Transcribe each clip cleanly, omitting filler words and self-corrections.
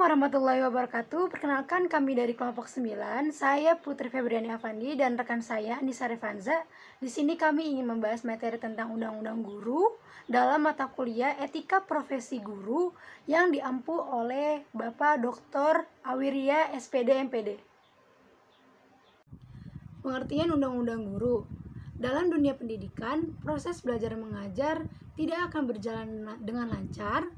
warahmatullahi wabarakatuh. Perkenalkan, kami dari kelompok 9. Saya Putri Febriani Afandi dan rekan saya Anissa Revanza. Di sini kami ingin membahas materi tentang Undang-Undang Guru dalam mata kuliah Etika Profesi Guru yang diampu oleh Bapak Dr. Awiria SPD MPD. Pengertian Undang-Undang Guru. Dalam dunia pendidikan, proses belajar mengajar tidak akan berjalan dengan lancar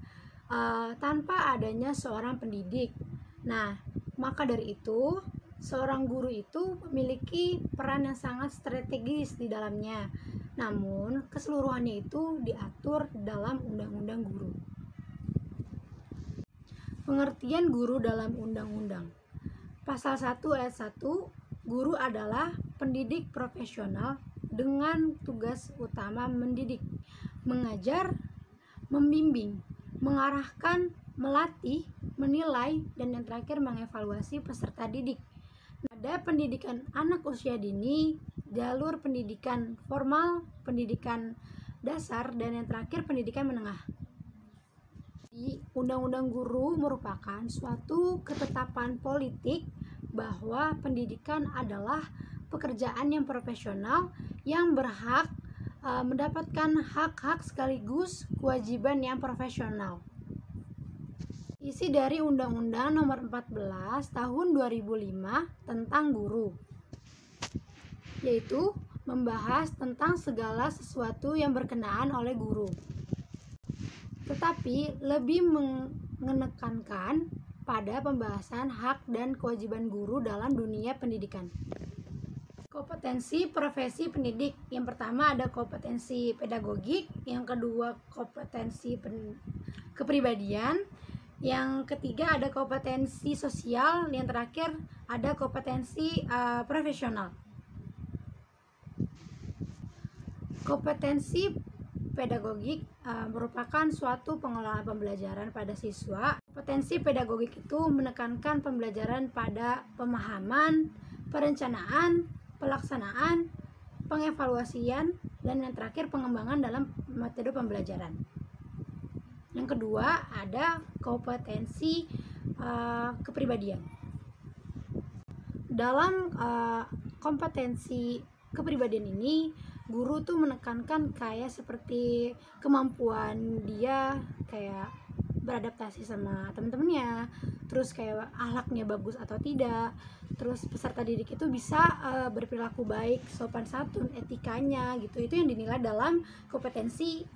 tanpa adanya seorang pendidik. Nah, maka dari itu, seorang guru itu memiliki peran yang sangat strategis di dalamnya. Namun, keseluruhannya itu diatur dalam Undang-Undang Guru. Pengertian guru dalam undang-undang. Pasal 1 ayat 1, guru adalah pendidik profesional dengan tugas utama mendidik, mengajar, membimbing, mengarahkan, melatih, menilai, dan yang terakhir mengevaluasi peserta didik. Ada pendidikan anak usia dini, jalur pendidikan formal, pendidikan dasar, dan yang terakhir pendidikan menengah. Undang-Undang Guru merupakan suatu ketetapan politik bahwa pendidikan adalah pekerjaan yang profesional yang berhak mendapatkan hak-hak sekaligus kewajiban yang profesional. Isi dari Undang-Undang Nomor 14 Tahun 2005 tentang guru, yaitu membahas tentang segala sesuatu yang berkenaan oleh guru, tetapi lebih menekankan pada pembahasan hak dan kewajiban guru dalam dunia pendidikan. Kompetensi profesi pendidik. Yang pertama ada kompetensi pedagogik, yang kedua kompetensi kepribadian, yang ketiga ada kompetensi sosial, yang terakhir ada kompetensi profesional. Kompetensi pedagogik merupakan suatu pengelolaan pembelajaran pada siswa. Kompetensi pedagogik itu menekankan pembelajaran pada pemahaman, perencanaan, pelaksanaan, pengevaluasian, dan yang terakhir pengembangan dalam metode pembelajaran. Yang kedua ada kompetensi kepribadian. Dalam kompetensi kepribadian ini, guru tuh menekankan kayak seperti kemampuan dia kayak beradaptasi sama teman-temannya, terus kayak akhlaknya bagus atau tidak, terus peserta didik itu bisa berperilaku baik, sopan santun, etikanya gitu. Itu yang dinilai dalam kompetensi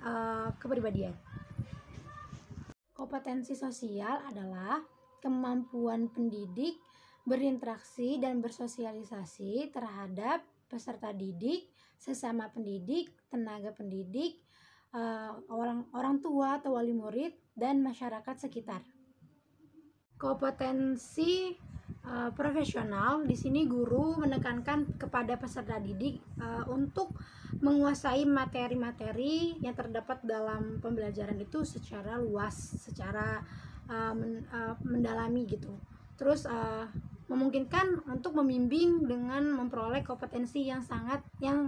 kepribadian. Kompetensi sosial adalah kemampuan pendidik berinteraksi dan bersosialisasi terhadap peserta didik, sesama pendidik, tenaga pendidik, orang tua atau wali murid, dan masyarakat sekitar. Kompetensi profesional, di sini guru menekankan kepada peserta didik untuk menguasai materi-materi yang terdapat dalam pembelajaran itu secara luas, secara mendalami gitu. Terus memungkinkan untuk membimbing dengan memperoleh kompetensi yang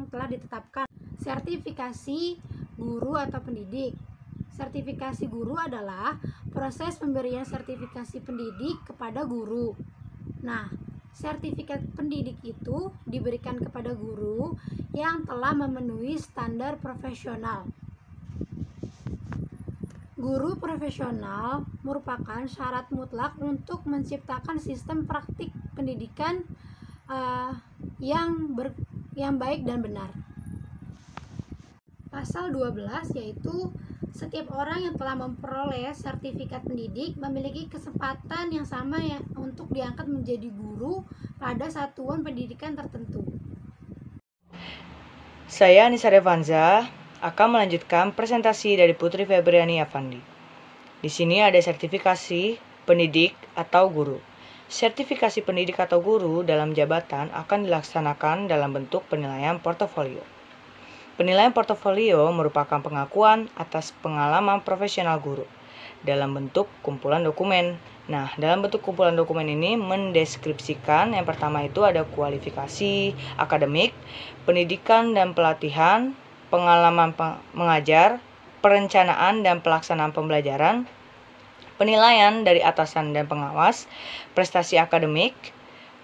telah ditetapkan. Sertifikasi guru atau pendidik. Sertifikasi guru adalah proses pemberian sertifikasi pendidik kepada guru. Nah, sertifikat pendidik itu diberikan kepada guru yang telah memenuhi standar profesional. Guru profesional merupakan syarat mutlak untuk menciptakan sistem praktik pendidikan yang baik dan benar. Pasal 12 yaitu setiap orang yang telah memperoleh sertifikat pendidik memiliki kesempatan yang sama untuk diangkat menjadi guru pada satuan pendidikan tertentu. Saya Anissa Revanza akan melanjutkan presentasi dari Putri Febriani Afandi. Di sini ada sertifikasi pendidik atau guru. Sertifikasi pendidik atau guru dalam jabatan akan dilaksanakan dalam bentuk penilaian portofolio. Penilaian portofolio merupakan pengakuan atas pengalaman profesional guru dalam bentuk kumpulan dokumen. Nah, dalam bentuk kumpulan dokumen ini mendeskripsikan yang pertama itu ada kualifikasi akademik, pendidikan dan pelatihan, pengalaman mengajar, perencanaan dan pelaksanaan pembelajaran, penilaian dari atasan dan pengawas, prestasi akademik,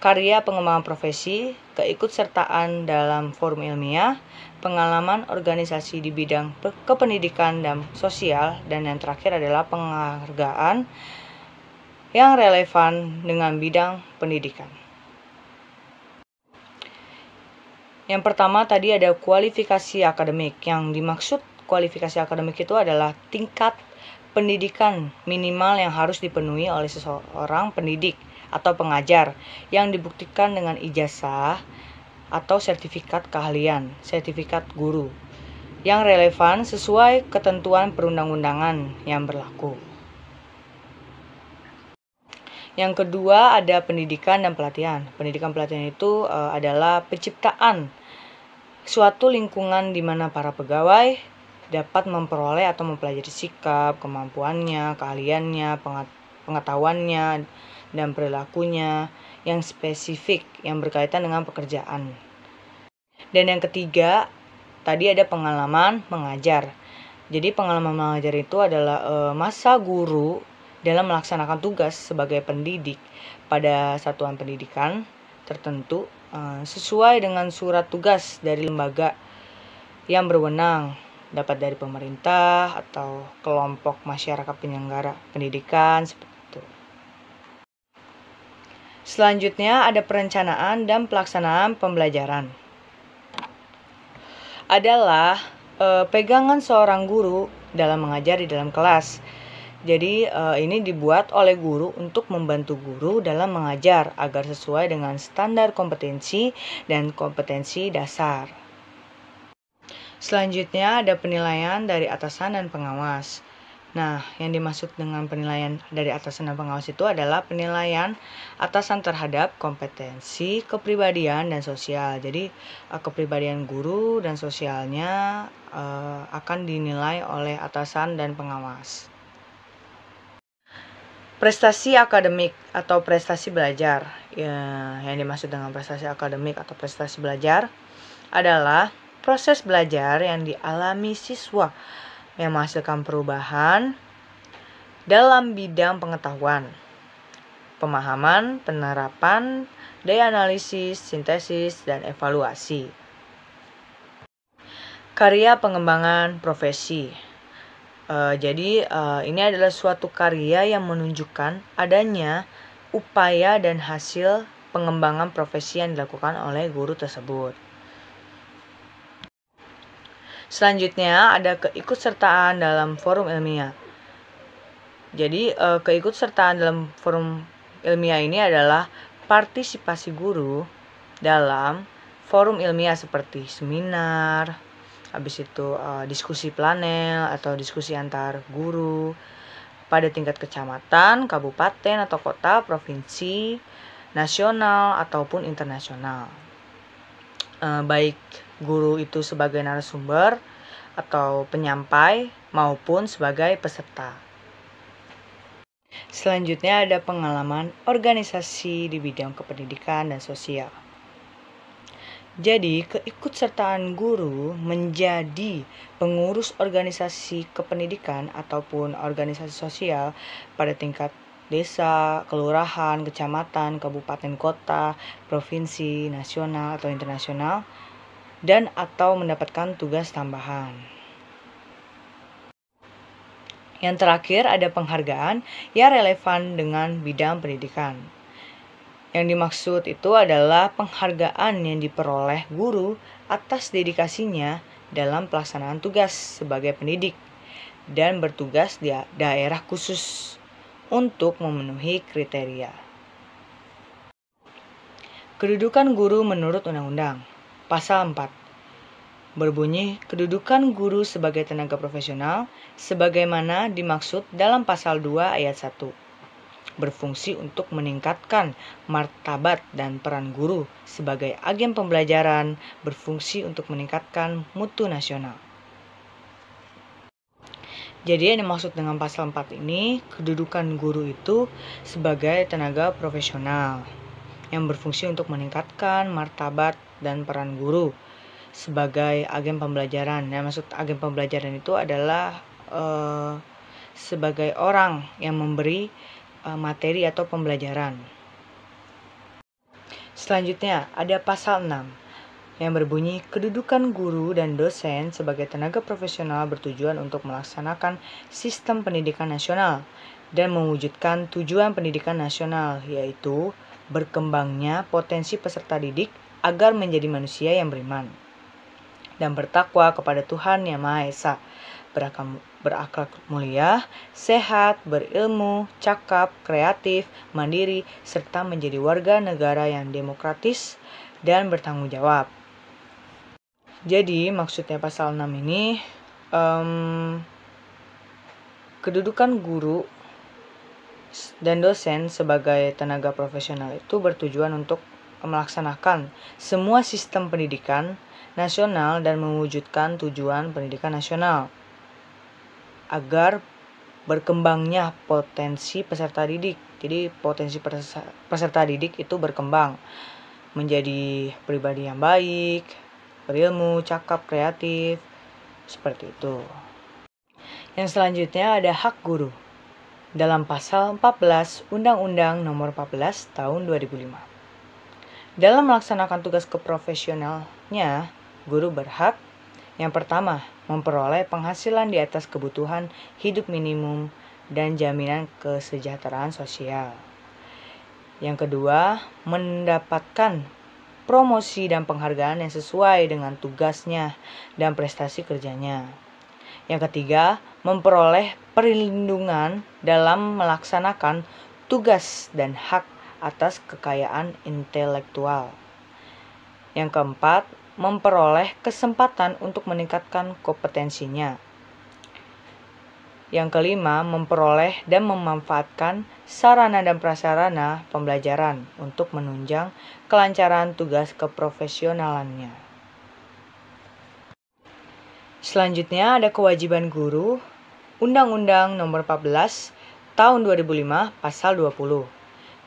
karya pengembangan profesi, keikutsertaan dalam forum ilmiah, pengalaman organisasi di bidang kependidikan dan sosial, dan yang terakhir adalah penghargaan yang relevan dengan bidang pendidikan. Yang pertama tadi ada kualifikasi akademik. Yang dimaksud kualifikasi akademik itu adalah tingkat pendidikan minimal yang harus dipenuhi oleh seseorang pendidik atau pengajar yang dibuktikan dengan ijazah atau sertifikat keahlian, sertifikat guru yang relevan sesuai ketentuan perundang-undangan yang berlaku. Yang kedua ada pendidikan dan pelatihan. Pendidikan pelatihan itu adalah penciptaan suatu lingkungan di mana para pegawai dapat memperoleh atau mempelajari sikap, kemampuannya, keahliannya, pengetahuannya, dan perilakunya yang spesifik yang berkaitan dengan pekerjaan. Dan yang ketiga, tadi ada pengalaman mengajar. Jadi pengalaman mengajar itu adalah masa guru dalam melaksanakan tugas sebagai pendidik pada satuan pendidikan tertentu sesuai dengan surat tugas dari lembaga yang berwenang, dapat dari pemerintah atau kelompok masyarakat penyelenggara pendidikan seperti itu. Selanjutnya ada perencanaan dan pelaksanaan pembelajaran. Adalah pegangan seorang guru dalam mengajar di dalam kelas. Jadi ini dibuat oleh guru untuk membantu guru dalam mengajar agar sesuai dengan standar kompetensi dan kompetensi dasar. Selanjutnya ada penilaian dari atasan dan pengawas. Nah, yang dimaksud dengan penilaian dari atasan dan pengawas itu adalah penilaian atasan terhadap kompetensi, kepribadian, dan sosial. Jadi kepribadian guru dan sosialnya akan dinilai oleh atasan dan pengawas. Prestasi akademik atau prestasi belajar. Yang dimaksud dengan prestasi akademik atau prestasi belajar adalah proses belajar yang dialami siswa yang menghasilkan perubahan dalam bidang pengetahuan, pemahaman, penerapan, daya analisis, sintesis, dan evaluasi. Karya pengembangan profesi. Jadi ini adalah suatu karya yang menunjukkan adanya upaya dan hasil pengembangan profesi yang dilakukan oleh guru tersebut. Selanjutnya ada keikutsertaan dalam forum ilmiah. Jadi keikutsertaan dalam forum ilmiah ini adalah partisipasi guru dalam forum ilmiah seperti seminar, habis itu diskusi panel atau diskusi antar guru pada tingkat kecamatan, kabupaten atau kota, provinsi, nasional ataupun internasional. Baik guru itu sebagai narasumber atau penyampai maupun sebagai peserta. Selanjutnya ada pengalaman organisasi di bidang kependidikan dan sosial. Jadi, keikutsertaan guru menjadi pengurus organisasi kependidikan ataupun organisasi sosial pada tingkat desa, kelurahan, kecamatan, kabupaten, kota, provinsi, nasional atau internasional, dan atau mendapatkan tugas tambahan. Yang terakhir ada penghargaan yang relevan dengan bidang pendidikan. Yang dimaksud itu adalah penghargaan yang diperoleh guru atas dedikasinya dalam pelaksanaan tugas sebagai pendidik dan bertugas di daerah khusus untuk memenuhi kriteria. Kedudukan guru menurut Undang-Undang. Pasal 4 berbunyi kedudukan guru sebagai tenaga profesional sebagaimana dimaksud dalam pasal 2 ayat 1. Berfungsi untuk meningkatkan martabat dan peran guru sebagai agen pembelajaran, berfungsi untuk meningkatkan mutu nasional. Jadi yang dimaksud dengan pasal 4 ini, kedudukan guru itu sebagai tenaga profesional yang berfungsi untuk meningkatkan martabat dan peran guru sebagai agen pembelajaran. Yang maksud agen pembelajaran itu adalah sebagai orang yang memberi materi atau pembelajaran. Selanjutnya ada pasal 6 yang berbunyi kedudukan guru dan dosen sebagai tenaga profesional bertujuan untuk melaksanakan sistem pendidikan nasional dan mewujudkan tujuan pendidikan nasional, yaitu berkembangnya potensi peserta didik agar menjadi manusia yang beriman dan bertakwa kepada Tuhan Yang Maha Esa, berakhlak mulia, sehat, berilmu, cakap, kreatif, mandiri, serta menjadi warga negara yang demokratis dan bertanggung jawab. Jadi maksudnya pasal 6 ini kedudukan guru dan dosen sebagai tenaga profesional itu bertujuan untuk melaksanakan semua sistem pendidikan nasional dan mewujudkan tujuan pendidikan nasional agar berkembangnya potensi peserta didik. Jadi potensi peserta didik itu berkembang menjadi pribadi yang baik, berilmu, cakap, kreatif, seperti itu. Yang selanjutnya ada hak guru dalam pasal 14 Undang-Undang Nomor 14 Tahun 2005. Dalam melaksanakan tugas keprofesionalnya, guru berhak yang pertama, memperoleh penghasilan di atas kebutuhan hidup minimum dan jaminan kesejahteraan sosial. Yang kedua, mendapatkan promosi dan penghargaan yang sesuai dengan tugasnya dan prestasi kerjanya. Yang ketiga, memperoleh perlindungan dalam melaksanakan tugas dan hak atas kekayaan intelektual. Yang keempat, memperoleh kesempatan untuk meningkatkan kompetensinya. Yang kelima, memperoleh dan memanfaatkan sarana dan prasarana pembelajaran untuk menunjang kelancaran tugas keprofesionalannya. Selanjutnya ada kewajiban guru, Undang-Undang Nomor 14 Tahun 2005 Pasal 20.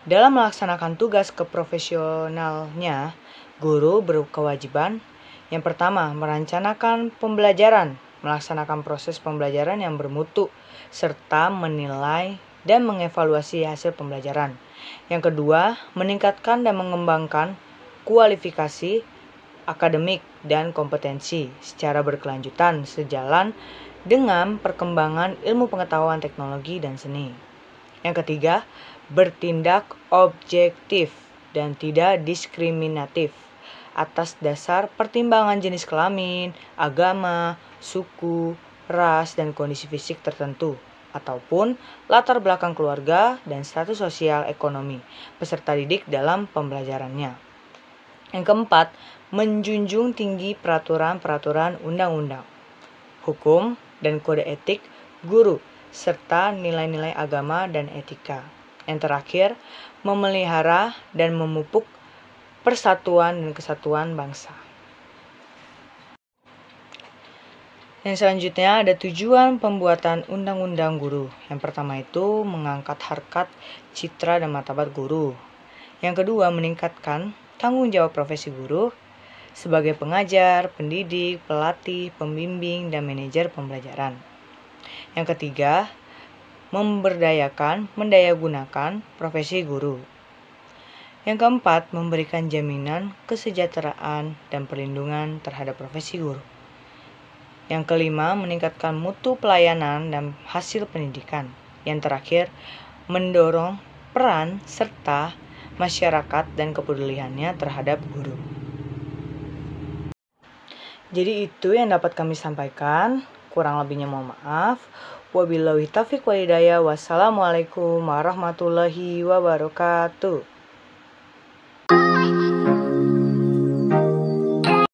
Dalam melaksanakan tugas keprofesionalnya, guru berkewajiban yang pertama, merencanakan pembelajaran, melaksanakan proses pembelajaran yang bermutu, serta menilai dan mengevaluasi hasil pembelajaran. Yang kedua, meningkatkan dan mengembangkan kualifikasi akademik dan kompetensi secara berkelanjutan sejalan dengan perkembangan ilmu pengetahuan, teknologi, dan seni. Yang ketiga, bertindak objektif dan tidak diskriminatif atas dasar pertimbangan jenis kelamin, agama, suku, ras, dan kondisi fisik tertentu, ataupun latar belakang keluarga dan status sosial ekonomi peserta didik dalam pembelajarannya. Yang keempat, menjunjung tinggi peraturan-peraturan undang-undang, hukum, dan kode etik guru, serta nilai-nilai agama dan etika. Yang terakhir, memelihara dan memupuk persatuan dan kesatuan bangsa. Yang selanjutnya ada tujuan pembuatan undang-undang guru. Yang pertama itu mengangkat harkat, citra, dan martabat guru. Yang kedua, meningkatkan tanggung jawab profesi guru sebagai pengajar, pendidik, pelatih, pembimbing, dan manajer pembelajaran. Yang ketiga, memberdayakan, mendayagunakan profesi guru. Yang keempat, memberikan jaminan kesejahteraan dan perlindungan terhadap profesi guru. Yang kelima, meningkatkan mutu pelayanan dan hasil pendidikan. Yang terakhir, mendorong peran serta masyarakat dan kepeduliannya terhadap guru. Jadi itu yang dapat kami sampaikan. Kurang lebihnya mohon maaf. Wabillahi taufiq wal hidayah. Wassalamualaikum warahmatullahi wabarakatuh.